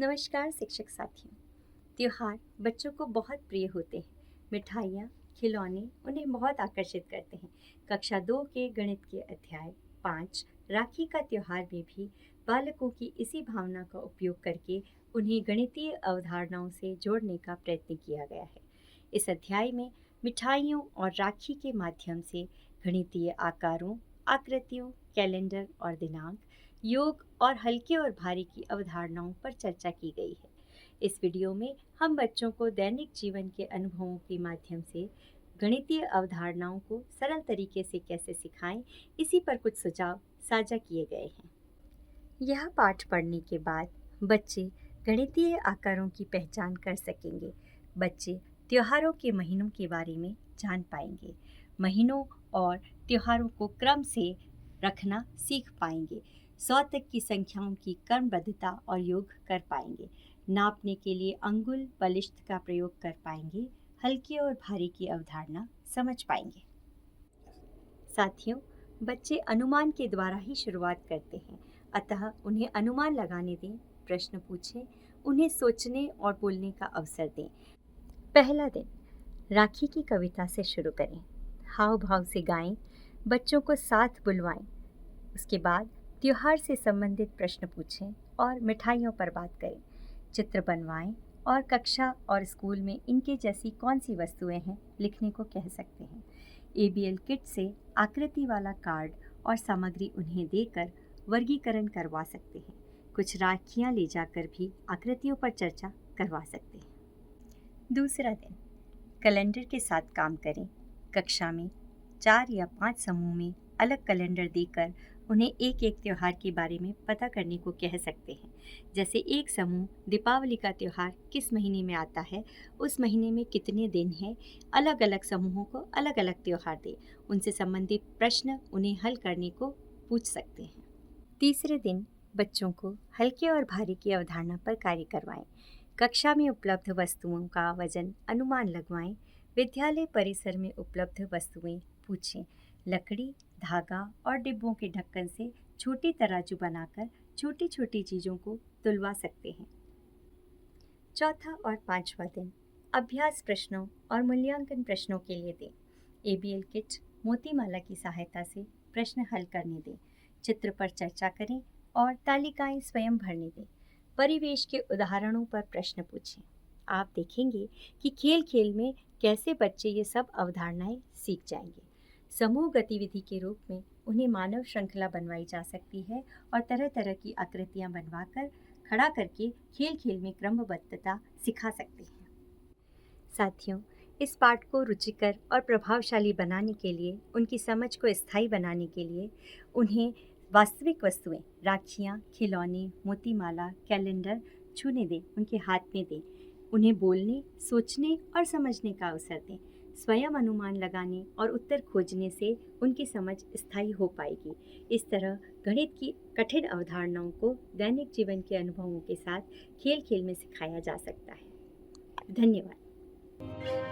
नमस्कार शिक्षक साथियों। त्योहार बच्चों को बहुत प्रिय होते हैं। मिठाइयाँ, खिलौने उन्हें बहुत आकर्षित करते हैं। कक्षा 2 के गणित के अध्याय 5 राखी का त्योहार में भी बालकों की इसी भावना का उपयोग करके उन्हें गणितीय अवधारणाओं से जोड़ने का प्रयत्न किया गया है। इस अध्याय में मिठाइयों और राखी के माध्यम से गणितीय आकारों, आकृतियों, कैलेंडर और दिनांक, योग और हल्के और भारी की अवधारणाओं पर चर्चा की गई है। इस वीडियो में हम बच्चों को दैनिक जीवन के अनुभवों के माध्यम से गणितीय अवधारणाओं को सरल तरीके से कैसे सिखाएं, इसी पर कुछ सुझाव साझा किए गए हैं। यह पाठ पढ़ने के बाद बच्चे गणितीय आकारों की पहचान कर सकेंगे। बच्चे त्योहारों के महीनों के बारे में जान पाएंगे। महीनों और त्योहारों को क्रम से रखना सीख पाएंगे। 100 तक की संख्याओं की क्रमबद्धता और योग कर पाएंगे। नापने के लिए अंगुल बलिष्ठ का प्रयोग कर पाएंगे। हल्के और भारी की अवधारणा समझ पाएंगे। साथियों, बच्चे अनुमान के द्वारा ही शुरुआत करते हैं, अतः उन्हें अनुमान लगाने दें, प्रश्न पूछें, उन्हें सोचने और बोलने का अवसर दें। पहला दिन, राखी की कविता से शुरू करें। हाव भाव से गाएं, बच्चों को साथ बुलवाएं। उसके बाद त्योहार से संबंधित प्रश्न पूछें और मिठाइयों पर बात करें। चित्र बनवाएं और कक्षा और स्कूल में इनके जैसी कौन सी वस्तुएं हैं लिखने को कह सकते हैं। ABL किट से आकृति वाला कार्ड और सामग्री उन्हें देकर वर्गीकरण करवा सकते हैं। कुछ राखियां ले जाकर भी आकृतियों पर चर्चा करवा सकते हैं। दूसरा दिन, कैलेंडर के साथ काम करें। कक्षा में 4 या 5 समूह में अलग कैलेंडर देकर उन्हें एक एक त्योहार के बारे में पता करने को कह सकते हैं। जैसे एक समूह दीपावली का त्योहार किस महीने में आता है, उस महीने में कितने दिन हैं। अलग अलग समूहों को अलग अलग त्योहार दें। उनसे संबंधित प्रश्न उन्हें हल करने को पूछ सकते हैं। तीसरे दिन, बच्चों को हल्के और भारी की अवधारणा पर कार्य करवाएं। कक्षा में उपलब्ध वस्तुओं का वजन अनुमान लगवाएं। विद्यालय परिसर में उपलब्ध वस्तुएं पूछें। लकड़ी, धागा और डिब्बों के ढक्कन से छोटी तराजू बनाकर छोटी छोटी चीज़ों को तुलवा सकते हैं। चौथा और पांचवा दिन, अभ्यास प्रश्नों और मूल्यांकन प्रश्नों के लिए दें। ABL किट मोतीमाला की सहायता से प्रश्न हल करने दें। चित्र पर चर्चा करें और तालिकाएं स्वयं भरने दें। परिवेश के उदाहरणों पर प्रश्न पूछें। आप देखेंगे कि खेल खेल में कैसे बच्चे ये सब अवधारणाएं सीख जाएंगे। समूह गतिविधि के रूप में उन्हें मानव श्रृंखला बनवाई जा सकती है और तरह तरह की आकृतियां बनवाकर खड़ा करके खेल खेल में क्रमबद्धता सिखा सकते हैं। साथियों, इस पाठ को रुचिकर और प्रभावशाली बनाने के लिए, उनकी समझ को स्थायी बनाने के लिए उन्हें वास्तविक वस्तुएं, राखियाँ, खिलौने, मोतीमाला, कैलेंडर छूने दें, उनके हाथ में दें। उन्हें बोलने, सोचने और समझने का अवसर दें। स्वयं अनुमान लगाने और उत्तर खोजने से उनकी समझ स्थायी हो पाएगी। इस तरह गणित की कठिन अवधारणाओं को दैनिक जीवन के अनुभवों के साथ खेल खेल में सिखाया जा सकता है। धन्यवाद।